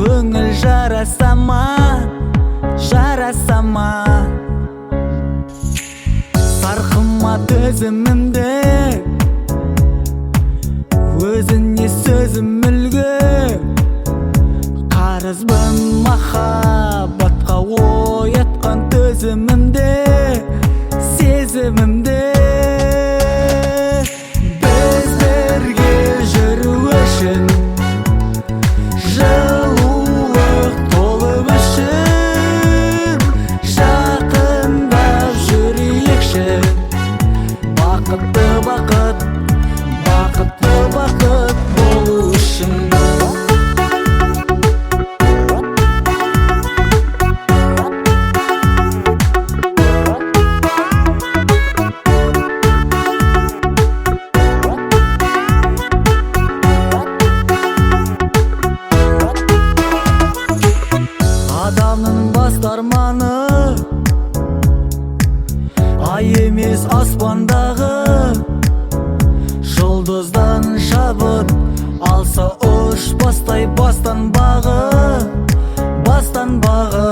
көңіл жарасама, жарасама. Сарқыма төзімімді, өзіне сөзім үлгі. Қарызбын махаббатқа оятқан төзімімді, сезімімді. Біздерге жүру үшін, жылулық толып үшін, жақындап жүрейікші. Бақытты бақыт, бақытты бақыт болу үшін. Адамның басты арманы ай емес аспандағы, жұлдыздан шабыт алса ұшпастай бастан бағы, бастан бағы.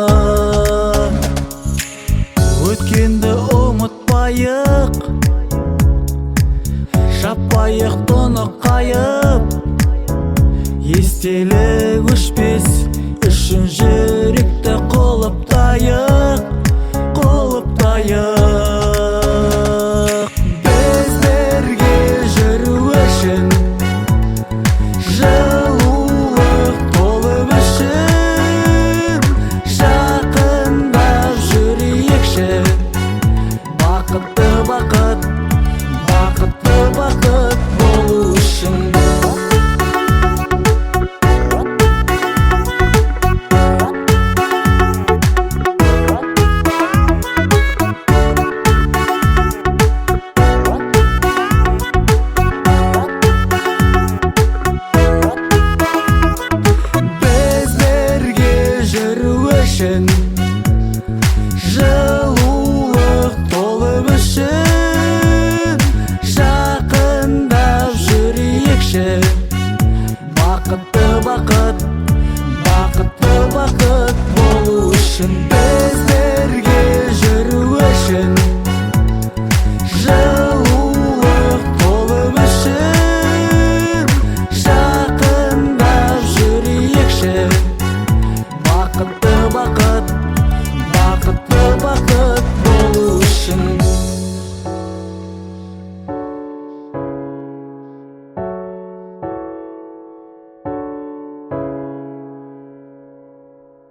Өткенді ұмытпайық, жаппайық тоны қайып. Естелік өшпес үшін жүректі құлыптайық, құлыптайық. Біздерге жүру үшін, жылулық толып үшін, жақындап жүрейікші. Бақытты бақыт, бақытты бақыт болу үшін. Жүру үшін